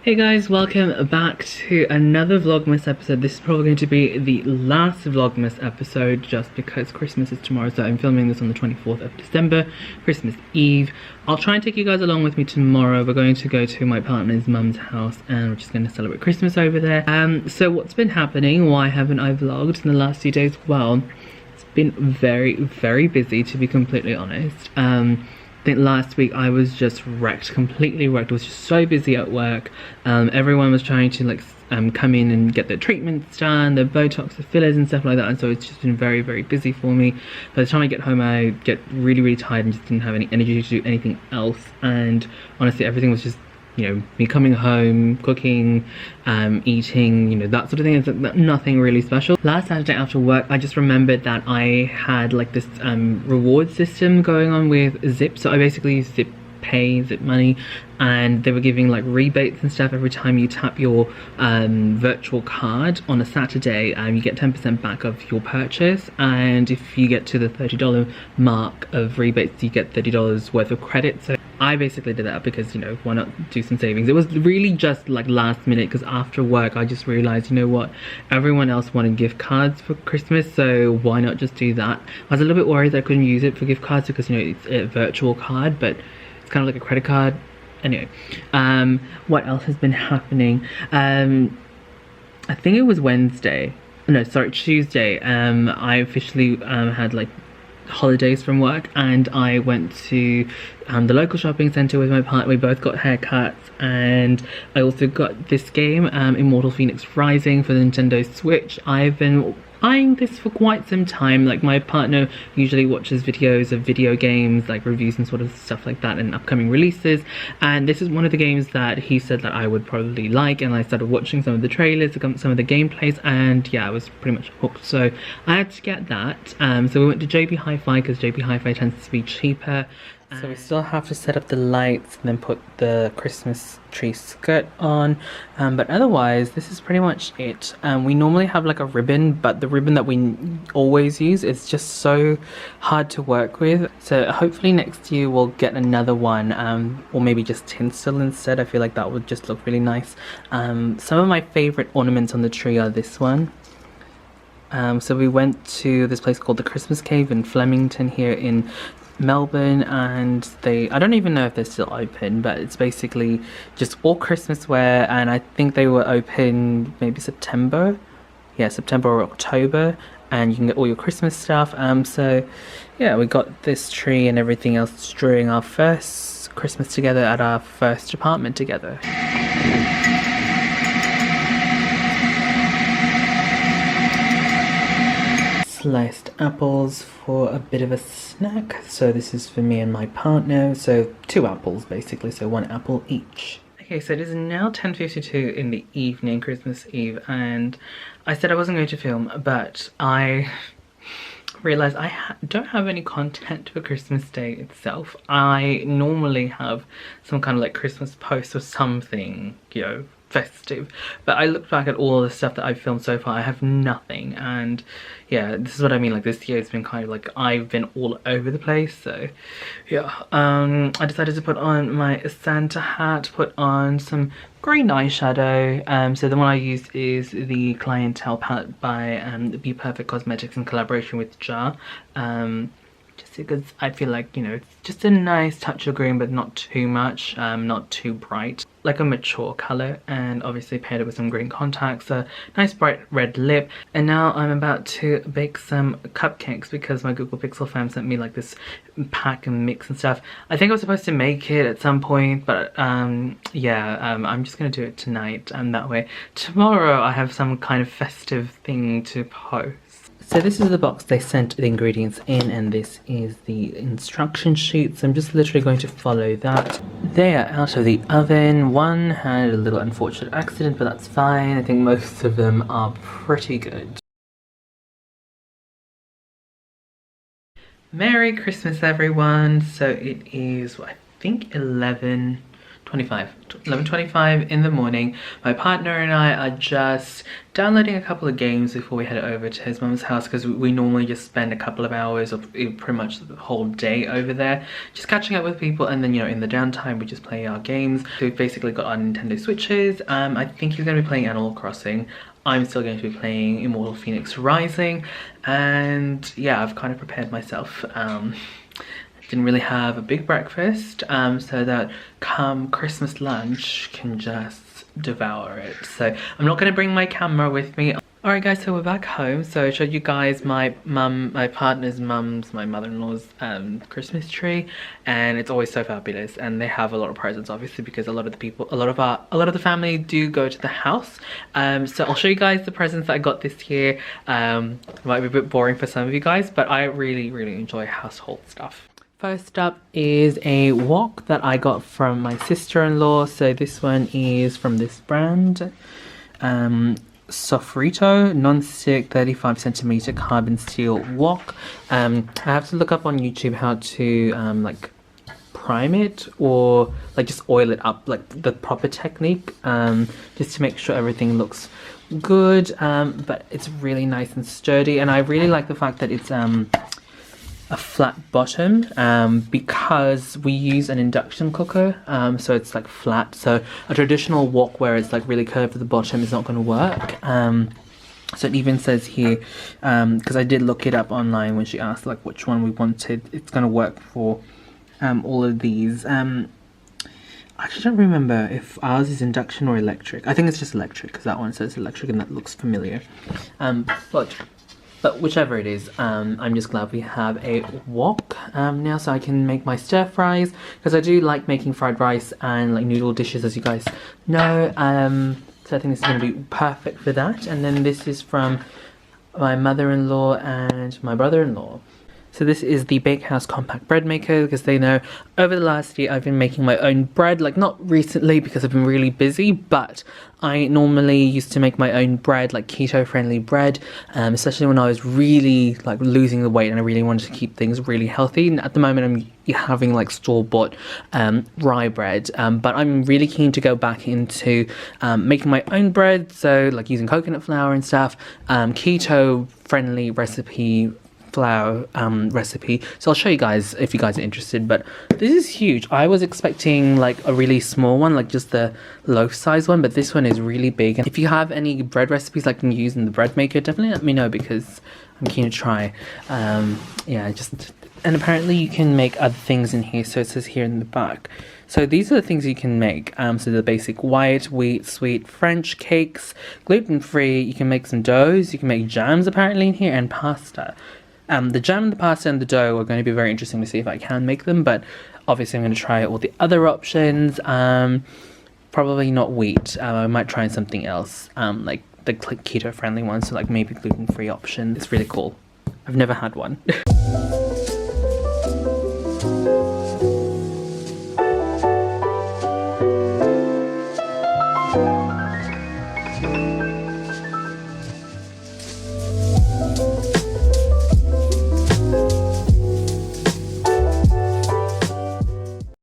Hey guys, welcome back to another Vlogmas episode. This is probably going to be the last Vlogmas episode just because Christmas is tomorrow, so I'm filming this on the 24th of December, Christmas Eve. I'll try and take you guys along with me tomorrow. We're going to go to my partner's mum's house and we're just going to celebrate Christmas over there. So what's been happening? Why haven't I vlogged in the last few days? Well, it's been very busy, to be completely honest. I think last week I was just wrecked, completely wrecked. I was just so busy at work. Everyone was trying to come in and get their treatments done, their Botox, the fillers and stuff like that, and so it's just been very busy for me. By the time I get home I get really tired and just didn't have any energy to do anything else, and honestly everything was just, you know, me coming home, cooking, eating, you know, that sort of thing. It's nothing really special. Last Saturday after work, I just remembered that I had like this reward system going on with Zip. So I basically used Zip Pay, Zip Money, and they were giving like rebates and stuff every time you tap your virtual card on a Saturday. You get 10% back of your purchase, and if you get to the $30 mark of rebates, you get $30 worth of credit. So I basically did that because, you know, why not do some savings? It was really just like last minute, because after work I just realized, you know what, everyone else wanted gift cards for Christmas, so why not just do that? I was a little bit worried that I couldn't use it for gift cards because, you know, it's a virtual card, but it's kind of like a credit card. Anyway, what else has been happening? I think it was Wednesday, no sorry, Tuesday. I officially had like holidays from work, and I went to the local shopping centre with my partner. We both got haircuts, and I also got this game, Immortals Fenyx Rising for the Nintendo Switch. I've been eyeing this for quite some time. Like, my partner usually watches videos of video games, like reviews and sort of stuff like that, and upcoming releases, and this is one of the games that he said that I would probably like, and I started watching some of the trailers, some of the gameplays, and yeah, I was pretty much hooked, so I had to get that. So we went to JB Hi-Fi because JB Hi-Fi tends to be cheaper. So we still have to set up the lights and then put the Christmas tree skirt on, but otherwise this is pretty much it. We normally have like a ribbon, but the ribbon that we always use is just so hard to work with, so hopefully next year we'll get another one, or maybe just tinsel instead. I feel like that would just look really nice. Some of my favorite ornaments on the tree are this one. So we went to this place called the Christmas Cave in Flemington here in Melbourne, and I don't even know if they're still open, but it's basically just all Christmas wear, and I think they were open maybe September or October, and you can get all your Christmas stuff. So yeah, we got this tree and everything else during our first Christmas together at our first apartment together. Sliced apples for a bit of a snack. So this is for me and my partner, so 2 apples basically, so 1 apple each. Okay, so it is now 10:52 in the evening, Christmas Eve, and I said I wasn't going to film, but I realized I don't have any content for Christmas Day itself. I normally have some kind of like Christmas post or something, you know, festive, but I looked back at all the stuff that I've filmed so far. I have nothing, and yeah, this is what I mean. Like, this year has been kind of like I've been all over the place, so yeah. I decided to put on my Santa hat, put on some green eyeshadow. So the one I used is the Clientele palette by Be Perfect Cosmetics in collaboration with Jar. Just because I feel like, you know, it's just a nice touch of green, but not too much, not too bright, like a mature color, and obviously paired it with some green contacts, a nice bright red lip. And now I'm about to bake some cupcakes because my Google Pixel fam sent me like this pack and mix and stuff. I think I was supposed to make it at some point, but yeah, I'm just gonna do it tonight, and that way tomorrow I have some kind of festive thing to post. So this is the box they sent the ingredients in, and this is the instruction sheet, so I'm just literally going to follow that. They are out of the oven. One had a little unfortunate accident, but that's fine. I think most of them are pretty good. Merry Christmas, everyone. So it is, I think, 11, 11:25 in the morning. My partner and I are just downloading a couple of games before we head over to his mum's house, because we normally just spend a couple of hours or pretty much the whole day over there just catching up with people, and then, you know, in the downtime we just play our games. So we've basically got our Nintendo Switches. I think he's going to be playing Animal Crossing. I'm still going to be playing Immortals Fenyx Rising, and yeah, I've kind of prepared myself. Didn't really have a big breakfast, so that come Christmas lunch can just devour it. So I'm not going to bring my camera with me. Alright guys, so we're back home. So I showed you guys my partner's mum's, my mother-in-law's Christmas tree, and it's always so fabulous. And they have a lot of presents, obviously, because a lot of the family do go to the house. So I'll show you guys the presents that I got this year. It might be a bit boring for some of you guys, but I really enjoy household stuff. First up is a wok that I got from my sister-in-law. So this one is from this brand, Sofrito non-stick 35cm carbon steel wok. I have to look up on YouTube how to like prime it, or like just oil it up, like the proper technique, just to make sure everything looks good. But it's really nice and sturdy, and I really like the fact that it's a flat bottom, because we use an induction cooker, so it's like flat. So a traditional wok where it's like really curved at the bottom is not going to work. So it even says here, because I did look it up online when she asked like which one we wanted, it's going to work for all of these. I actually don't remember if ours is induction or electric. I think it's just electric, because that one says electric and that looks familiar. But whichever it is, I'm just glad we have a wok now, so I can make my stir fries, because I do like making fried rice and like noodle dishes, as you guys know. So I think this is going to be perfect for that. And then this is from my mother-in-law and my brother-in-law. So this is the Bakehouse Compact Bread Maker, because they know over the last year I've been making my own bread. Like, not recently because I've been really busy, but I normally used to make my own bread, like keto-friendly bread, especially when I was really like losing the weight and I really wanted to keep things really healthy. And at the moment I'm having like store-bought rye bread, but I'm really keen to go back into making my own bread, so like using coconut flour and stuff, keto-friendly recipe, flour recipe. So I'll show you guys if you guys are interested. But this is huge. I was expecting like a really small one, like just the loaf size one, but this one is really big. And if you have any bread recipes I can use in the bread maker, definitely let me know, because I'm keen to try. Yeah, and apparently you can make other things in here. So it says here in the back. So these are the things you can make. So the basic white, wheat, sweet, French cakes, gluten-free. You can make some doughs. You can make jams apparently in here, and pasta. The jam, the pasta, and the dough are going to be very interesting to see if I can make them, but obviously I'm going to try all the other options. Probably not wheat. I might try something else, like the keto-friendly ones, so like maybe gluten-free option. It's really cool. I've never had one.